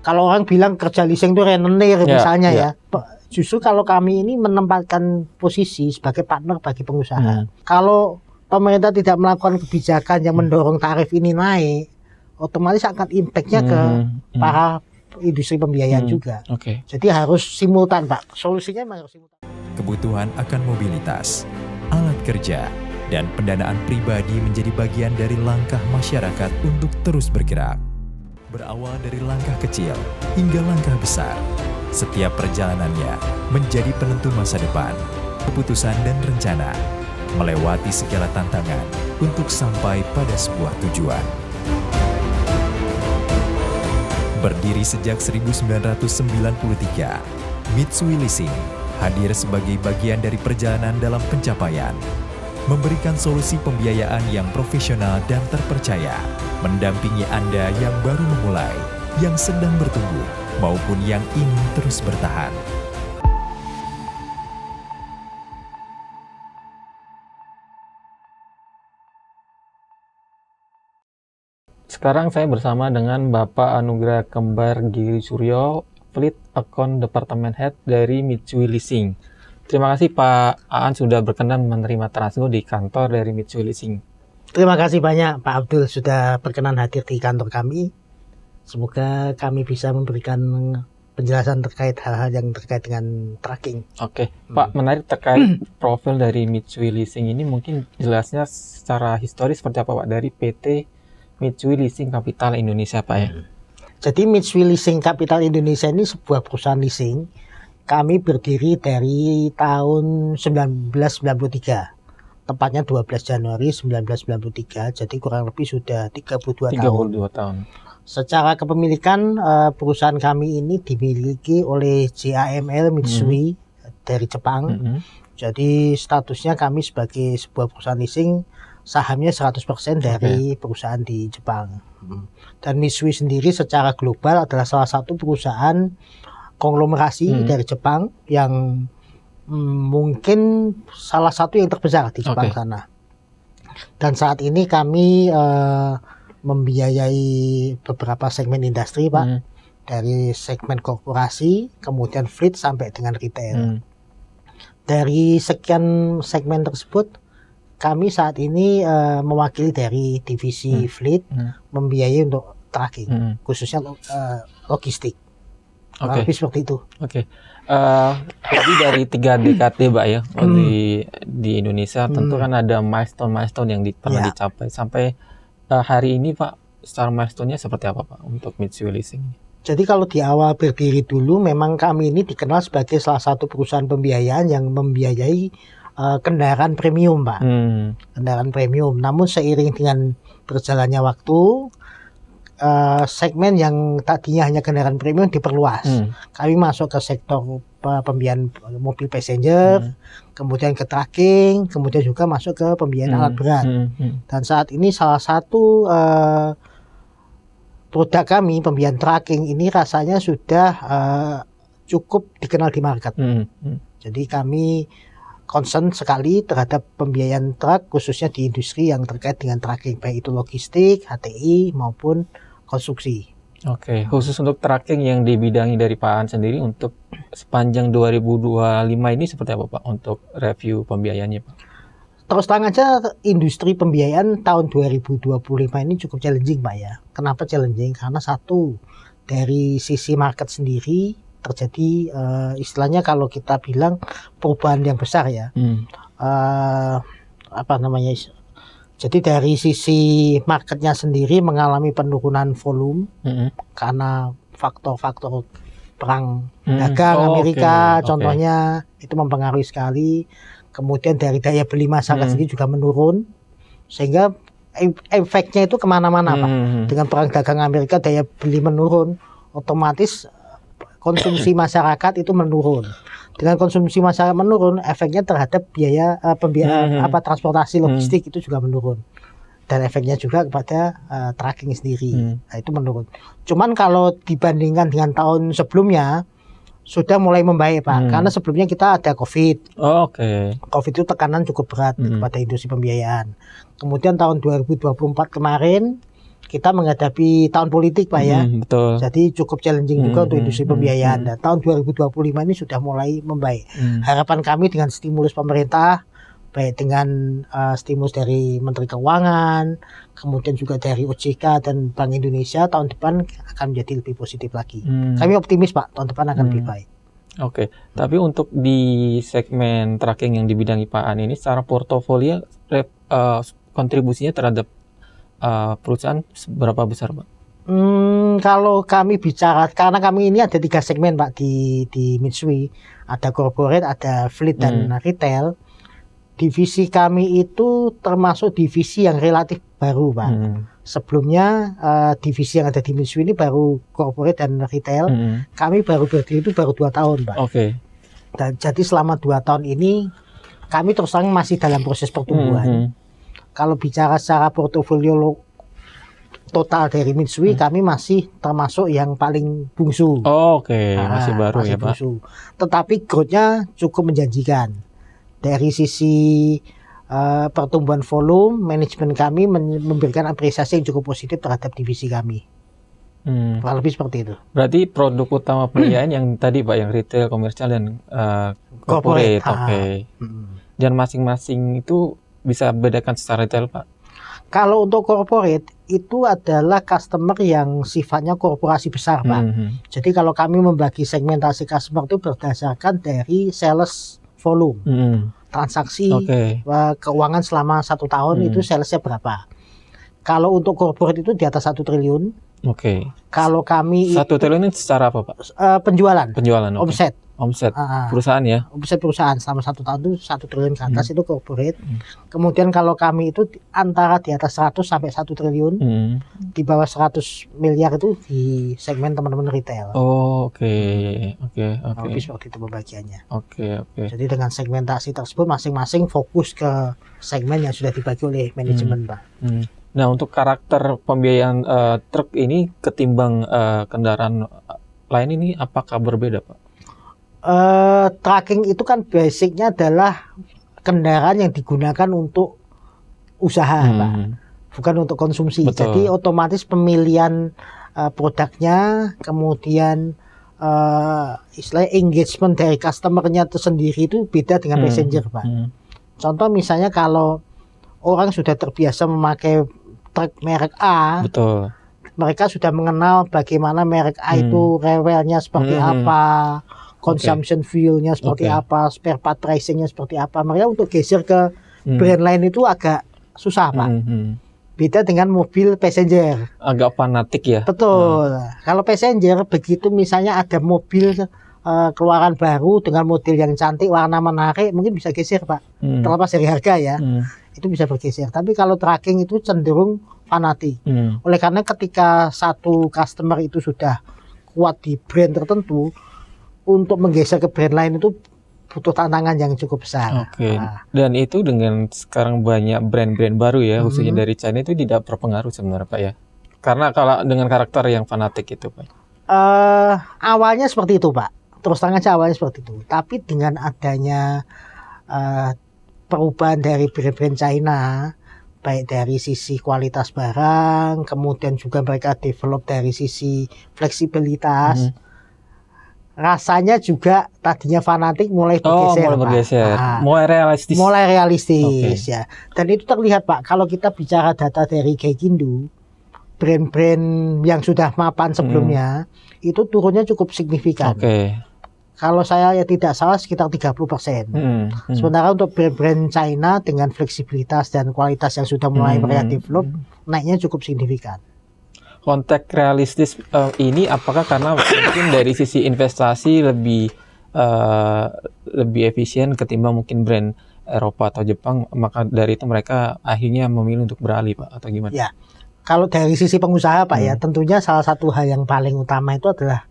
Kalau orang bilang kerja leasing itu rentenir misalnya ya. Justru kalau kami ini menempatkan posisi sebagai partner bagi pengusaha. Kalau pemerintah tidak melakukan kebijakan yang mendorong tarif ini naik, otomatis akan impact-nya ke para industri pembiayaan juga. Jadi harus simultan, Pak. Solusinya memang harus simultan. Kebutuhan akan mobilitas, alat kerja, dan pendanaan pribadi menjadi bagian dari langkah masyarakat untuk terus bergerak. Berawal dari langkah kecil hingga langkah besar, setiap perjalanannya menjadi penentu masa depan, keputusan dan rencana, melewati segala tantangan untuk sampai pada sebuah tujuan. Berdiri sejak 1993, Mitsui Leasing hadir sebagai bagian dari perjalanan dalam pencapaian, memberikan solusi pembiayaan yang profesional dan terpercaya, mendampingi Anda yang baru memulai, yang sedang bertumbuh, maupun yang ingin terus bertahan. Sekarang saya bersama dengan Bapak Anugrah Kembar Giri Suryo, Fleet Account Department Head dari Mitsui Leasing. Terima kasih Pak Aan sudah berkenan menerima Transgo di kantor dari Mitsui Leasing. Terima kasih banyak Pak Abdul sudah berkenan hadir di kantor kami. Semoga kami bisa memberikan penjelasan terkait hal-hal yang terkait dengan tracking. Pak, menarik terkait profil dari Mitsui Leasing ini, mungkin jelasnya secara historis seperti apa Pak dari PT Mitsui Leasing Capital Indonesia Pak ya? Jadi Mitsui Leasing Capital Indonesia ini sebuah perusahaan leasing. Kami berdiri dari tahun 1993. Tepatnya 12 Januari 1993, jadi kurang lebih sudah 32 tahun. Secara kepemilikan perusahaan kami ini dimiliki oleh JAML Mitsui dari Jepang. Jadi statusnya kami sebagai sebuah perusahaan leasing, sahamnya 100% dari perusahaan di Jepang. Dan Mitsui sendiri secara global adalah salah satu perusahaan konglomerasi dari Jepang yang mungkin salah satu yang terbesar di Jepang sana. Dan saat ini kami membiayai beberapa segmen industri Pak, dari segmen korporasi, kemudian fleet sampai dengan retail. Dari sekian segmen tersebut, kami saat ini mewakili dari divisi fleet membiayai untuk tracking, khususnya logistik. Lebih seperti itu. Jadi dari 3 dekade Pak ya, di Indonesia tentu kan ada milestone yang pernah dicapai. Sampai hari ini Pak, secara milestone-nya seperti apa Pak untuk Mitsui Leasing? Jadi kalau di awal berdiri dulu, memang kami ini dikenal sebagai salah satu perusahaan pembiayaan yang membiayai kendaraan premium Pak. Kendaraan premium. Namun seiring dengan berjalannya waktu, segmen yang tadinya hanya kendaraan premium diperluas. Kami masuk ke sektor pembiayaan mobil passenger, kemudian ke tracking, kemudian juga masuk ke pembiayaan alat berat. Dan saat ini salah satu produk kami, pembiayaan tracking ini rasanya sudah cukup dikenal di market. Jadi kami concern sekali terhadap pembiayaan truk, khususnya di industri yang terkait dengan tracking, baik itu logistik, HTI maupun konstruksi. Khusus untuk tracking yang dibidangi dari Pak Aan sendiri untuk sepanjang 2025 ini seperti apa Pak untuk review pembiayaannya Pak? Terus terang aja industri pembiayaan tahun 2025 ini cukup challenging Pak ya. Kenapa challenging? Karena satu, dari sisi market sendiri terjadi istilahnya kalau kita bilang perubahan yang besar ya. Jadi dari sisi marketnya sendiri mengalami penurunan volume karena faktor-faktor perang dagang Amerika contohnya itu mempengaruhi sekali. Kemudian dari daya beli masyarakat sendiri juga menurun, sehingga efeknya itu kemana-mana Pak. Dengan perang dagang Amerika daya beli menurun, otomatis konsumsi masyarakat itu menurun. Dengan konsumsi masyarakat menurun, efeknya terhadap biaya transportasi logistik itu juga menurun. Dan efeknya juga kepada tracking sendiri. Nah, itu menurun. Cuman kalau dibandingkan dengan tahun sebelumnya sudah mulai membaik Pak. Karena sebelumnya kita ada COVID. COVID itu tekanan cukup berat kepada industri pembiayaan. Kemudian tahun 2024 kemarin kita menghadapi tahun politik Pak ya. Betul. Jadi cukup challenging juga untuk industri pembiayaan. Dan tahun 2025 ini sudah mulai membaik. Harapan kami dengan stimulus pemerintah, baik dengan stimulus dari Menteri Keuangan, kemudian juga dari OJK dan Bank Indonesia, tahun depan akan menjadi lebih positif lagi. Kami optimis Pak, tahun depan akan lebih baik. Oke, tapi untuk di segmen tracking yang dibidangi Pak An ini, secara portofolio kontribusinya terhadap perusahaan seberapa besar Pak? Kalau kami bicara, karena kami ini ada 3 segmen Pak di Mitsui, ada corporate, ada fleet dan retail. Divisi kami itu termasuk divisi yang relatif baru Pak. Sebelumnya divisi yang ada di Mitsui ini baru corporate dan retail. Kami baru berdiri itu baru 2 tahun Pak. Dan jadi selama 2 tahun ini kami terus terang masih dalam proses pertumbuhan. Kalau bicara secara portofolio total dari Mitsui, kami masih termasuk yang paling bungsu. Masih baru masih ya bungsu. Pak. Tetapi growth-nya cukup menjanjikan. Dari sisi pertumbuhan volume, manajemen kami memberikan apresiasi yang cukup positif terhadap divisi kami. Kurang lebih seperti itu. Berarti produk utama pembiayaan yang tadi Pak, yang retail, komersial dan corporate. Dan masing-masing itu bisa bedakan secara detail Pak? Kalau untuk corporate itu adalah customer yang sifatnya korporasi besar Pak. Jadi kalau kami membagi segmentasi customer itu berdasarkan dari sales volume, transaksi, keuangan selama 1 tahun itu salesnya berapa. Kalau untuk corporate itu di atas 1 triliun. Kalau kami 1 triliun itu secara apa Pak? Penjualan, omset perusahaan ya. Omset perusahaan selama 1 tahun itu 1 triliun ke atas itu corporate. Kemudian kalau kami itu antara di atas 100 sampai 1 triliun, di bawah 100 miliar itu di segmen teman-teman retail. Lebih seperti itu pembagiannya. Jadi dengan segmentasi tersebut masing-masing fokus ke segmen yang sudah dibagi oleh manajemen Pak. Nah, untuk karakter pembiayaan truk ini ketimbang kendaraan lain ini apakah berbeda Pak? Tracking itu kan basicnya adalah kendaraan yang digunakan untuk usaha Pak, bukan untuk konsumsi. Jadi otomatis pemilihan produknya, kemudian istilahnya engagement dari customernya itu sendiri itu beda dengan passenger Pak. Contoh misalnya kalau orang sudah terbiasa memakai truk merek A, mereka sudah mengenal bagaimana merek A itu rewelnya seperti apa, consumption fuel-nya seperti apa, spare part pricing-nya seperti apa. Mereka untuk geser ke brand lain itu agak susah Pak. Beda dengan mobil passenger. Agak fanatik ya. Betul. Kalau passenger begitu misalnya ada mobil keluaran baru dengan model yang cantik, warna menarik, mungkin bisa geser Pak. Terlepas dari harga ya. Itu bisa bergeser. Tapi kalau tracking itu cenderung fanatik. Oleh karena ketika satu customer itu sudah kuat di brand tertentu, untuk menggeser ke brand lain itu butuh tantangan yang cukup besar. Dan itu dengan sekarang banyak brand-brand baru ya, khususnya dari China itu tidak berpengaruh sebenarnya Pak ya? Karena kalau dengan karakter yang fanatik itu Pak. Awalnya seperti itu Pak. Terus terang aja awalnya seperti itu. Tapi dengan adanya perubahan dari brand-brand China, baik dari sisi kualitas barang, kemudian juga mereka develop dari sisi fleksibilitas. Rasanya juga tadinya fanatik mulai bergeser, mulai realistis ya. Dan itu terlihat Pak, kalau kita bicara data dari Gaikindo, brand-brand yang sudah mapan sebelumnya itu turunnya cukup signifikan. Kalau saya tidak salah sekitar 30%. Sementara untuk brand-brand China dengan fleksibilitas dan kualitas yang sudah mulai mereka develop, naiknya cukup signifikan. Konteks realistis ini apakah karena mungkin dari sisi investasi lebih efisien ketimbang mungkin brand Eropa atau Jepang, maka dari itu mereka akhirnya memilih untuk beralih Pak, atau gimana? Ya, kalau dari sisi pengusaha Pak ya, tentunya salah satu hal yang paling utama itu adalah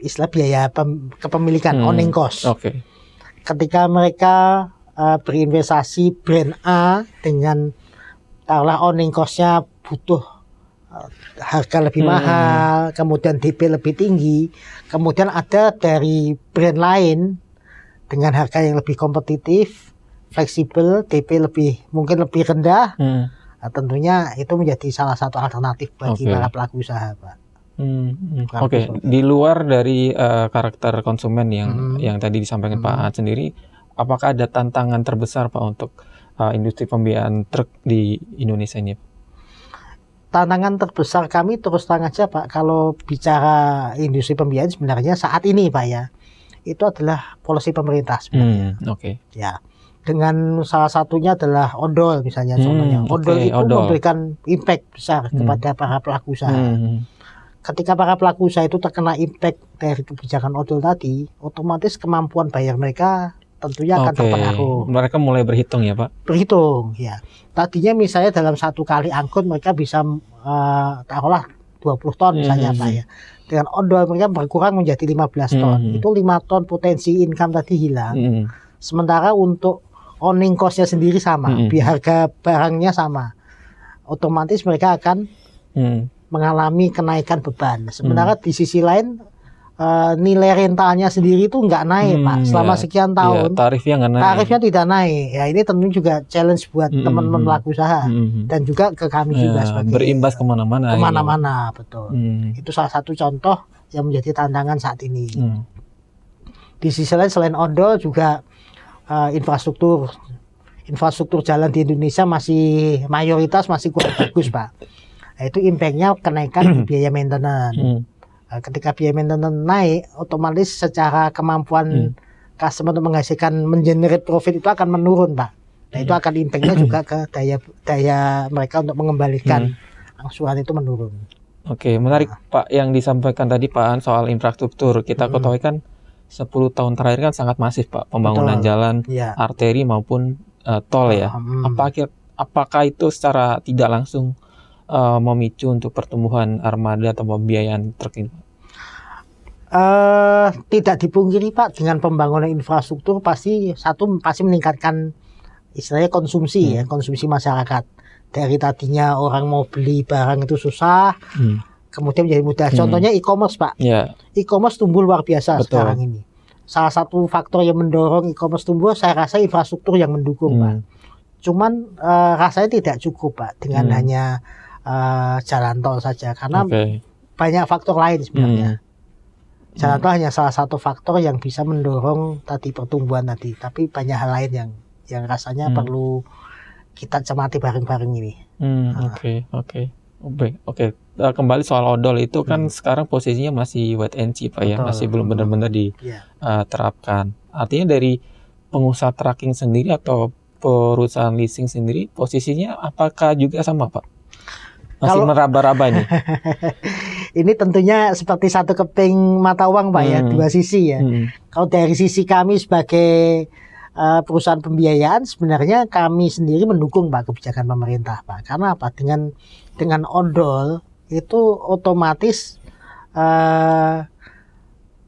istilah biaya kepemilikan, owning cost. Ketika mereka berinvestasi brand A dengan taruhlah owning cost-nya butuh harga lebih mahal, kemudian DP lebih tinggi, kemudian ada dari brand lain dengan harga yang lebih kompetitif, fleksibel, DP mungkin lebih rendah, Nah, tentunya itu menjadi salah satu alternatif bagi Oke. para pelaku usaha, Pak. Oke, di luar dari karakter konsumen yang tadi disampaikan Pak Aan sendiri, apakah ada tantangan terbesar Pak untuk industri pembiayaan truk di Indonesia ini? Tantangan terbesar kami terus terang aja Pak, kalau bicara industri pembiayaan sebenarnya saat ini Pak ya, itu adalah polisi pemerintah sebenarnya. Oke. Ya, dengan salah satunya adalah odol misalnya contohnya. Odol itu memberikan impact besar kepada para pelaku usaha. Ketika para pelaku usaha itu terkena impact dari kebijakan odol tadi, otomatis kemampuan bayar mereka tentunya akan terpengaruh. Mereka mulai berhitung ya Pak? Berhitung ya. Tadinya misalnya dalam satu kali angkut mereka bisa taruhlah 20 ton misalnya Pak ya. Dengan odol mereka berkurang menjadi 15 ton. Itu 5 ton potensi income tadi hilang. Sementara untuk owning cost-nya sendiri sama, biar harga barangnya sama. Otomatis mereka akan mengalami kenaikan beban. Sementara di sisi lain nilai rentalnya sendiri itu nggak naik Pak selama sekian tahun. Tarifnya nggak naik. Tarifnya tidak naik. Ya ini tentu juga challenge buat teman-teman pelaku usaha dan juga ke kami juga sebagai berimbas kemana-mana. Kemana-mana betul. Itu salah satu contoh yang menjadi tantangan saat ini. Di sisi lain selain odol juga infrastruktur jalan di Indonesia masih mayoritas masih kurang bagus Pak. Nah, itu impact-nya kenaikan di biaya maintenance. Ketika biaya maintenance naik, otomatis secara kemampuan customer untuk menghasilkan mengenerate profit itu akan menurun, Pak. Nah, itu akan impact-nya juga ke daya mereka untuk mengembalikan angsuran itu menurun. Oke, menarik Pak yang disampaikan tadi Pak An soal infrastruktur. Kita ketahui kan 10 tahun terakhir kan sangat masif Pak pembangunan jalan, arteri maupun tol ya. Apakah itu secara tidak langsung memicu untuk pertumbuhan armada atau pembiayaan truk ini? Tidak dipungkiri Pak, dengan pembangunan infrastruktur pasti meningkatkan istilahnya konsumsi ya, konsumsi masyarakat. Dari tadinya orang mau beli barang itu susah, kemudian menjadi mudah. Contohnya e-commerce Pak. E-commerce tumbuh luar biasa sekarang ini. Salah satu faktor yang mendorong e-commerce tumbuh saya rasa infrastruktur yang mendukung Pak. Cuman rasanya tidak cukup Pak dengan hanya jalan tol saja, karena banyak faktor lain sebenarnya. Jalan tol hanya salah satu faktor yang bisa mendorong tadi pertumbuhan tadi, tapi banyak hal lain yang rasanya perlu kita cermati bareng-bareng ini. Oke. Kembali soal odol itu kan sekarang posisinya masih wait and see Pak ya, masih belum benar-benar diterapkan. Artinya dari pengusaha tracking sendiri atau perusahaan leasing sendiri posisinya apakah juga sama Pak? Masih meraba-raba ini. Ini tentunya seperti satu keping mata uang Pak ya, dua sisi ya. Kalau dari sisi kami sebagai perusahaan pembiayaan, sebenarnya kami sendiri mendukung Pak kebijakan pemerintah Pak. Karena apa? Dengan odol itu otomatis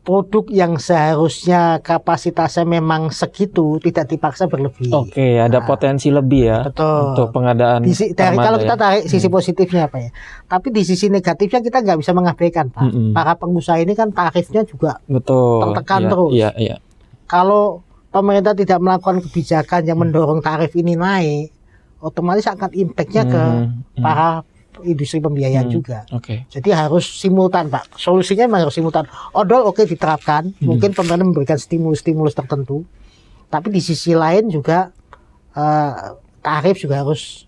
produk yang seharusnya kapasitasnya memang segitu tidak dipaksa berlebih. Oke, ada potensi lebih ya. Betul. Untuk pengadaan. Kalau kita tarik sisi positifnya Pak ya. Tapi di sisi negatifnya kita nggak bisa mengabaikan Pak. Para pengusaha ini kan tarifnya juga tertekan terus. Iya. Kalau pemerintah tidak melakukan kebijakan yang mendorong tarif ini naik, otomatis akan impact-nya ke para industri pembiayaan juga. Jadi harus simultan Pak. Solusinya memang harus simultan. Odol diterapkan, mungkin pemerintah memberikan stimulus tertentu, tapi di sisi lain juga tarif juga harus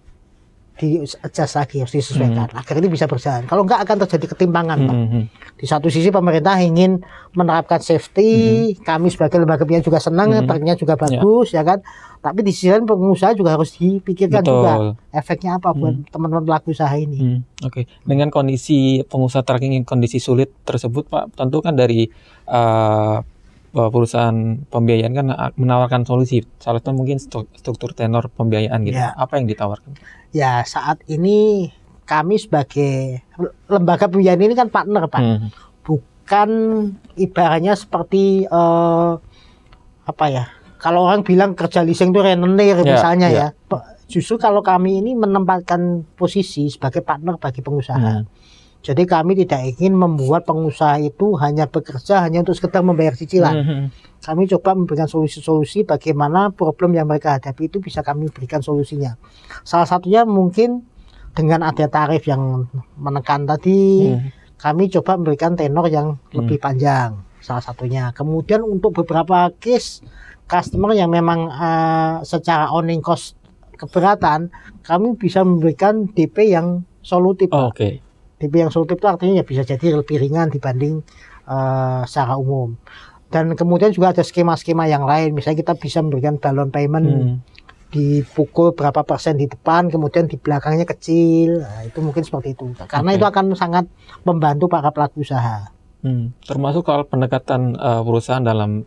di-adjust lagi, harus disesuaikan agar ini bisa berjalan. Kalau enggak akan terjadi ketimpangan Pak. Di satu sisi pemerintah ingin menerapkan safety, kami sebagai lembaga pembiayaan juga senang, tarifnya juga bagus ya kan. Tapi di sisi lain pengusaha juga harus dipikirkan juga efeknya apa buat teman-teman pelaku usaha ini. Dengan kondisi pengusaha tracking yang kondisi sulit tersebut Pak, tentu kan dari perusahaan pembiayaan kan menawarkan solusi. Salah satu mungkin struktur tenor pembiayaan gitu. Apa yang ditawarkan? Ya, saat ini kami sebagai lembaga pembiayaan ini kan partner Pak. Bukan ibaratnya seperti kalau orang bilang kerja leasing itu rentenir misalnya ya. Justru kalau kami ini menempatkan posisi sebagai partner bagi pengusaha. Jadi kami tidak ingin membuat pengusaha itu hanya bekerja hanya untuk sekedar membayar cicilan. Kami coba memberikan solusi-solusi bagaimana problem yang mereka hadapi itu bisa kami berikan solusinya. Salah satunya mungkin dengan ada tarif yang menekan tadi, Hmm. kami coba memberikan tenor yang lebih panjang, salah satunya. Kemudian untuk beberapa case customer yang memang secara owning cost keberatan, kami bisa memberikan DP yang solutif, Oh, Pak. oke. DP yang solutif itu artinya ya bisa jadi lebih ringan dibanding secara umum. Dan kemudian juga ada skema-skema yang lain, misalnya kita bisa memberikan balloon payment dipukul berapa persen di depan, kemudian di belakangnya kecil. Nah, itu mungkin seperti itu. Karena Oke. itu akan sangat membantu para pelaku usaha. Termasuk kalau pendekatan perusahaan dalam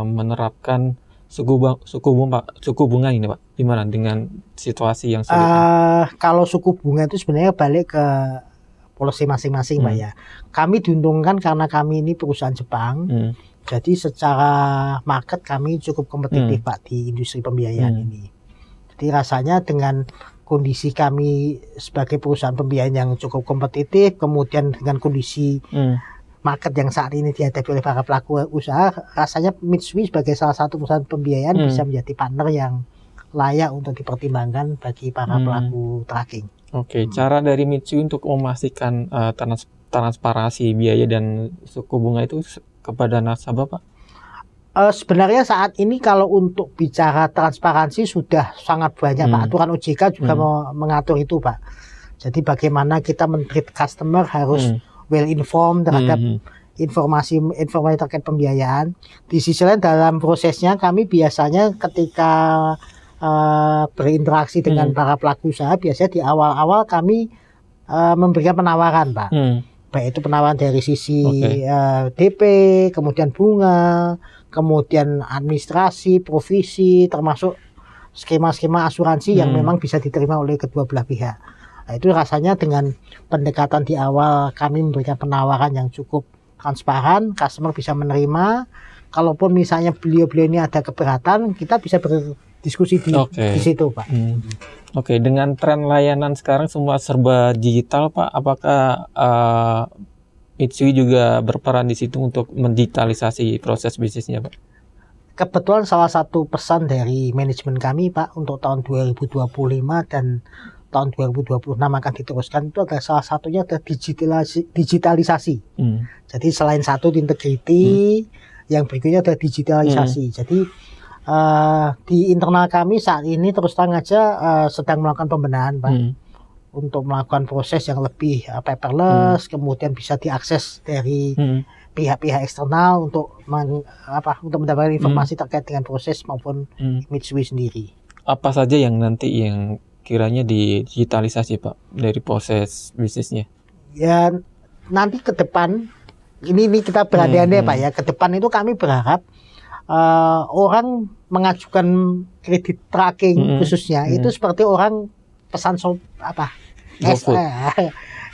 menerapkan suku bunga ini, Pak. Gimana dengan situasi yang sulit ini? Kalau suku bunga itu sebenarnya balik ke policy masing-masing, Pak ya. Kami diuntungkan karena kami ini perusahaan Jepang. Jadi secara market kami cukup kompetitif, Pak, di industri pembiayaan ini. Jadi rasanya dengan kondisi kami sebagai perusahaan pembiayaan yang cukup kompetitif, kemudian dengan kondisi market yang saat ini dihadapi oleh para pelaku usaha, rasanya Mitsui sebagai salah satu perusahaan pembiayaan bisa menjadi partner yang layak untuk dipertimbangkan bagi para pelaku tracking. Oke, cara dari Mitsui untuk memastikan transparansi biaya dan suku bunga itu kepada nasabah, Pak? Sebenarnya saat ini kalau untuk bicara transparansi sudah sangat banyak, Pak. Aturan OJK juga mengatur itu, Pak. Jadi bagaimana kita men-treat customer harus well informed terhadap informasi terkait pembiayaan. Di sisi lain dalam prosesnya kami biasanya ketika berinteraksi dengan para pelaku usaha, biasanya di awal-awal kami memberikan penawaran, Pak. Baik itu penawaran dari sisi DP, kemudian bunga, kemudian administrasi, provisi, termasuk skema-skema asuransi yang memang bisa diterima oleh kedua belah pihak. Nah, itu rasanya dengan pendekatan di awal kami memberikan penawaran yang cukup transparan, customer bisa menerima. Kalaupun misalnya beliau-beliau ini ada keberatan, kita bisa berdiskusi di situ, Pak. Oke, dengan tren layanan sekarang semua serba digital, Pak, apakah Mitsui juga berperan di situ untuk mendigitalisasi proses bisnisnya, Pak? Kebetulan salah satu pesan dari manajemen kami, Pak, untuk tahun 2025 dan tahun 2026 akan diteruskan itu adalah salah satunya adalah digitalisasi. Jadi selain satu integrity, yang berikutnya adalah digitalisasi. Jadi di internal kami saat ini terus terang aja sedang melakukan pembenahan, Pak, untuk melakukan proses yang lebih paperless, kemudian bisa diakses dari pihak-pihak eksternal untuk mendapatkan informasi terkait dengan proses maupun Mitsui sendiri. Apa saja yang nanti yang kiranya digitalisasi, Pak, dari proses bisnisnya? Ya nanti ke depan ini kita berandai-andai, Pak ya, ke depan itu kami berharap orang mengajukan kredit tracking khususnya itu seperti orang pesan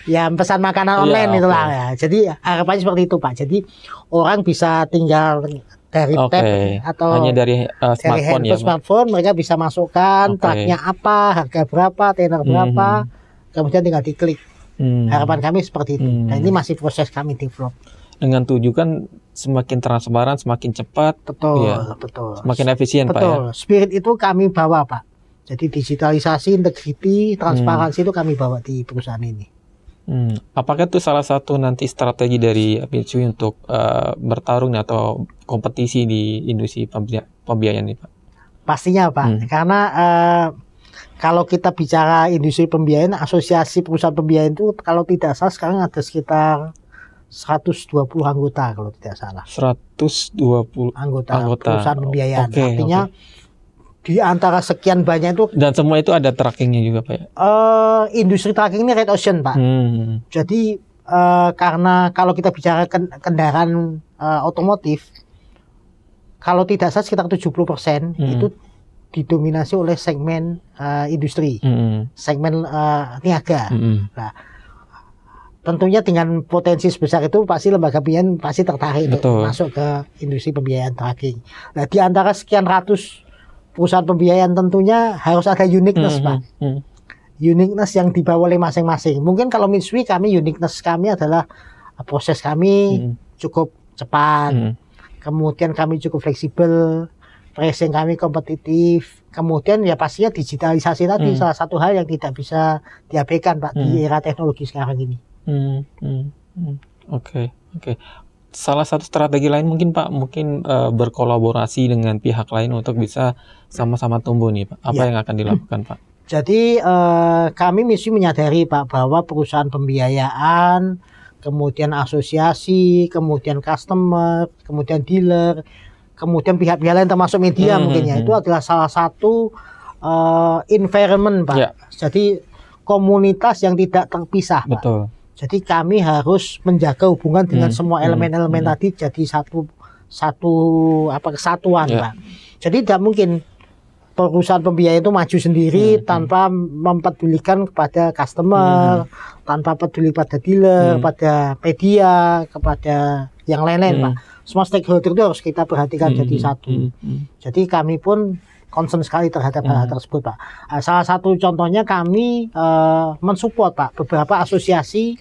ya pesan makanan online itulah ya. Jadi harapannya seperti itu, Pak. Jadi orang bisa tinggal dari tab atau hanya dari smartphone ya, smartphone mereka bisa masukkan tracknya apa, harga berapa, tenor berapa, kemudian tinggal diklik. Harapan kami seperti itu. Dan ini masih proses kami develop. Dengan tujuan semakin transparan, semakin cepat, betul, semakin efisien, Pak. Betul. Spirit itu kami bawa, Pak. Jadi digitalisasi, integrity, transparansi itu kami bawa di perusahaan ini. Apakah itu salah satu nanti strategi dari Mitsui untuk bertarung atau kompetisi di industri pembiayaan ini, Pak? Pastinya, Pak. Karena kalau kita bicara industri pembiayaan, asosiasi perusahaan pembiayaan itu kalau tidak salah sekarang ada sekitar 120 anggota kalau tidak salah. 120 anggota perusahaan pembiayaan. Artinya di antara sekian banyak itu, dan semua itu ada trackingnya juga, Pak? Industri tracking ini red ocean, Pak. Jadi karena kalau kita bicara kendaraan otomotif, kalau tidak salah sekitar 70% itu didominasi oleh segmen industri, segmen niaga. Nah, tentunya dengan potensi sebesar itu pasti lembaga pembiayaan pasti tertarik untuk masuk ke industri pembiayaan tracking. Nah, di antara sekian ratus perusahaan pembiayaan tentunya harus ada uniqueness, Pak. Uniqueness yang dibawa oleh masing-masing. Mungkin kalau Mitsui kami uniqueness kami adalah proses kami cukup cepat. Kemudian kami cukup fleksibel. pricing kami kompetitif. Kemudian ya pastinya digitalisasi tadi salah satu hal yang tidak bisa diabaikan Pak di era teknologi sekarang ini. Oke. Salah satu strategi lain mungkin Pak, berkolaborasi dengan pihak lain untuk bisa sama-sama tumbuh nih Pak. Apa yang akan dilakukan Pak? Jadi kami mesti menyadari Pak bahwa perusahaan pembiayaan, kemudian asosiasi, kemudian customer, kemudian dealer, kemudian pihak-pihak lain termasuk media mungkin ya, itu adalah salah satu environment Pak. Jadi komunitas yang tidak terpisah Pak. Betul. Jadi kami harus menjaga hubungan dengan semua elemen-elemen tadi jadi satu kesatuan Pak. Jadi tidak mungkin perusahaan pembiayaan itu maju sendiri tanpa mempedulikan kepada customer, tanpa peduli pada dealer, pada media, kepada yang lain-lain Pak. Semua stakeholder itu harus kita perhatikan jadi satu. Jadi kami pun concern sekali terhadap hal tersebut Pak. Salah satu contohnya kami mensupport Pak beberapa asosiasi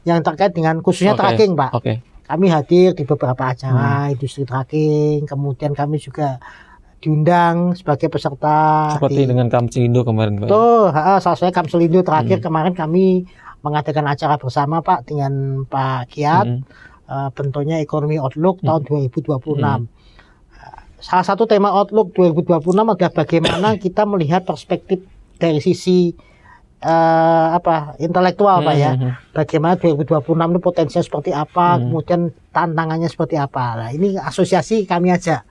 yang terkait dengan khususnya tracking Pak. Kami hadir di beberapa acara industri tracking, kemudian kami juga diundang sebagai peserta seperti dengan Kamselindo kemarin Pak. Betul, salah satunya Kamselindo terakhir kemarin kami mengadakan acara bersama Pak dengan Pak Kiat, bentuknya Economy Outlook tahun 2026. Salah satu tema Outlook 2026 adalah bagaimana kita melihat perspektif dari sisi intelektual Pak ya. Bagaimana 2026 itu potensinya seperti apa, kemudian tantangannya seperti apa. Nah, ini asosiasi kami ajak.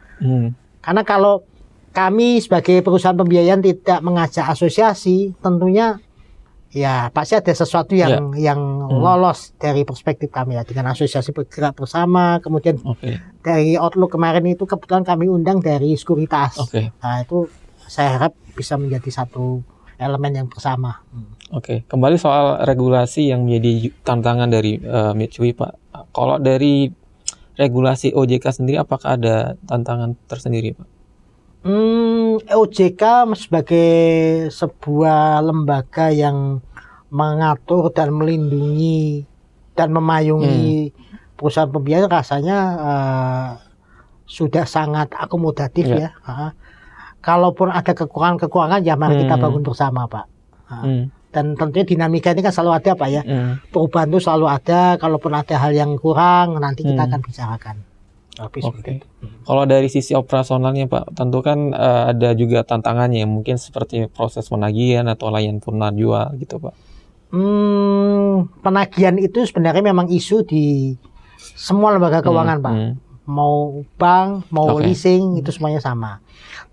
Karena kalau kami sebagai perusahaan pembiayaan tidak mengajak asosiasi, tentunya ya pasti ada sesuatu yang lolos dari perspektif kami ya. Dengan asosiasi bergerak bersama, kemudian dari Outlook kemarin itu kebetulan kami undang dari Sekuritas. Nah itu saya harap bisa menjadi satu elemen yang bersama. Kembali soal regulasi yang menjadi tantangan dari Mitsui Pak. Kalau dari regulasi OJK sendiri apakah ada tantangan tersendiri Pak? OJK sebagai sebuah lembaga yang mengatur dan melindungi dan memayungi perusahaan pembiayaan rasanya sudah sangat akomodatif ya. Kalaupun ada kekurangan-kekurangan ya mari kita bangun bersama Pak. Dan tentunya dinamika ini kan selalu ada Pak ya. Perubahan itu selalu ada. Kalaupun ada hal yang kurang nanti kita akan bicarakan. Kalau dari sisi operasionalnya Pak, tentu kan ada juga tantangannya mungkin seperti proses penagihan atau layanan purna jual gitu Pak. Penagihan itu sebenarnya memang isu di semua lembaga keuangan Pak. Mau bank, mau leasing itu semuanya sama.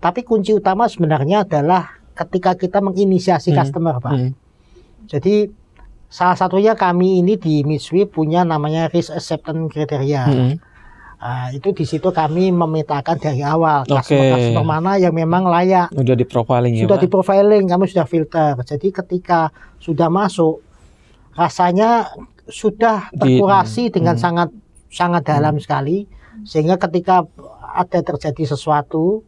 Tapi kunci utama sebenarnya adalah ketika kita menginisiasi customer Pak. Jadi salah satunya kami ini di Mitsui punya namanya risk acceptance criteria. Itu di situ kami memetakan dari awal customer mana yang memang layak. Sudah di profiling ya. Sudah di profiling, kami sudah filter. Jadi ketika sudah masuk, rasanya sudah terkurasi dengan sangat dalam sekali, sehingga ketika ada terjadi sesuatu,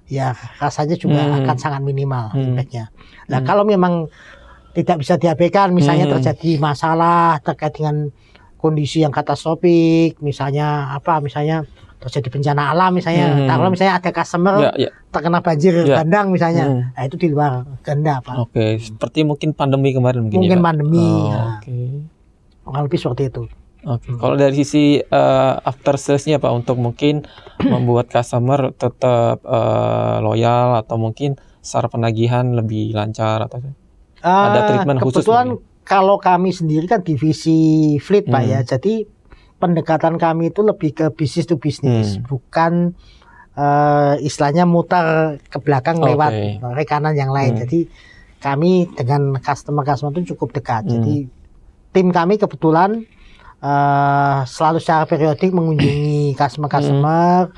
ya rasanya juga akan sangat minimal impactnya. Nah kalau memang tidak bisa diabaikan, misalnya terjadi masalah terkait dengan kondisi yang katastrofik, misalnya terjadi bencana alam misalnya, kalau misalnya ada customer terkena banjir bandang misalnya, nah itu di luar ganda Pak. Seperti mungkin pandemi kemarin mungkin pandemi. Lebih seperti itu. Kalau dari sisi after sales-nya Pak, untuk mungkin membuat customer tetap loyal atau mungkin secara penagihan lebih lancar atau ada treatment khusus? Kebetulan kalau kami sendiri kan divisi fleet Pak ya, jadi pendekatan kami itu lebih ke bisnis to bisnis, bukan istilahnya mutar ke belakang lewat rekanan yang lain. Jadi kami dengan customer itu cukup dekat. Jadi tim kami kebetulan selalu secara periodik mengunjungi customer,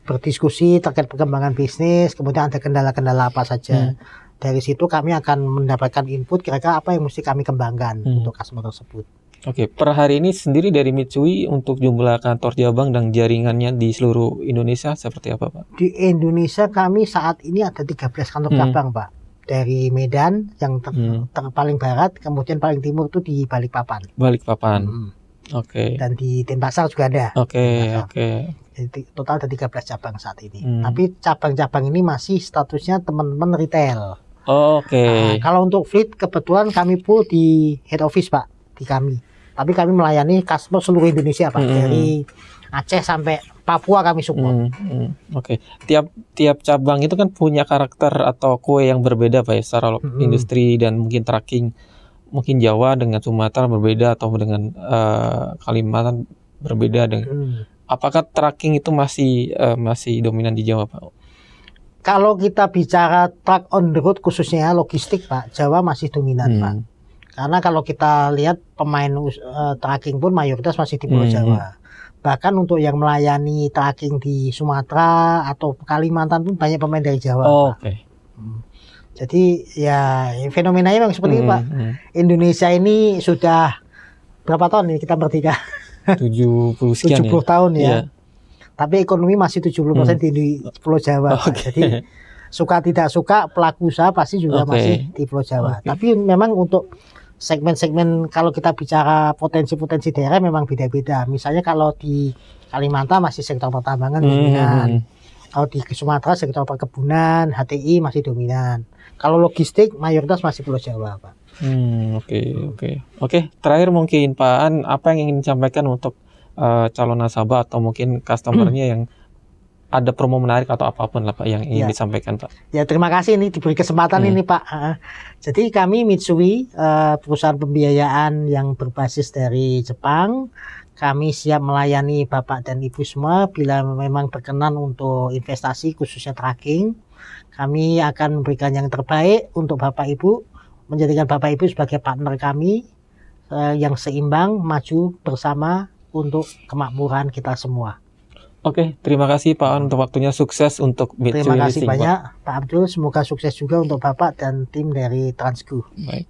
berdiskusi terkait perkembangan bisnis, kemudian ada kendala-kendala apa saja. Dari situ kami akan mendapatkan input kira-kira apa yang mesti kami kembangkan untuk customer tersebut. Per hari ini sendiri dari Mitsui untuk jumlah kantor cabang dan jaringannya di seluruh Indonesia seperti apa Pak? Di Indonesia kami saat ini ada 13 kantor cabang Pak. Dari Medan yang paling barat, kemudian paling timur itu di Balikpapan. Oke. dan di Denpasar juga ada. Oke. Denpasar. Oke. Jadi total ada 13 cabang saat ini. Hmm. Tapi cabang-cabang ini masih statusnya teman-teman retail. Oke. Nah, kalau untuk fleet kebetulan kami pun di head office Pak, di kami. Tapi kami melayani customer seluruh Indonesia Pak, dari Aceh sampai Papua kami support. Oke. Tiap cabang itu kan punya karakter atau kue yang berbeda Pak ya, secara industri dan mungkin tracking. Mungkin Jawa dengan Sumatera berbeda atau dengan Kalimantan berbeda dengan. Apakah tracking itu masih dominan di Jawa Pak? Kalau kita bicara truck on the road khususnya logistik Pak, Jawa masih dominan Pak. Karena kalau kita lihat pemain tracking pun mayoritas masih di Pulau Jawa. Bahkan untuk yang melayani tracking di Sumatera atau Kalimantan pun banyak pemain dari Jawa Pak. Oke. Jadi ya fenomenanya memang seperti itu Pak. Indonesia ini sudah berapa tahun ini kita merdeka? 70 sekian 70 tahun ya. Iya. Tapi ekonomi masih 70% di Pulau Jawa. Pak. Jadi suka tidak suka pelaku usaha pasti juga masih di Pulau Jawa. Tapi memang untuk segmen-segmen kalau kita bicara potensi-potensi daerah memang beda-beda. Misalnya kalau di Kalimantan masih sektor pertambangan dominan. Kalau di Sumatera sektor perkebunan, HTI masih dominan. Kalau logistik mayoritas masih Pulau Jawa, Pak. Oke. Terakhir mungkin Pak Aan, apa yang ingin disampaikan untuk calon nasabah atau mungkin customernya yang ada promo menarik atau apapun lah Pak yang ingin disampaikan Pak. Ya terima kasih ini diberi kesempatan ini Pak. Jadi kami Mitsui perusahaan pembiayaan yang berbasis dari Jepang. Kami siap melayani Bapak dan Ibu semua bila memang berkenan untuk investasi khususnya tracking. Kami akan memberikan yang terbaik untuk Bapak Ibu, menjadikan Bapak Ibu sebagai partner kami yang seimbang, maju bersama untuk kemakmuran kita semua. Oke, terima kasih Pak Aan untuk waktunya, sukses untuk Mitsui Terima kasih Leasing, banyak Pak Abdul, semoga sukses juga untuk Bapak dan tim dari Transco. Baik.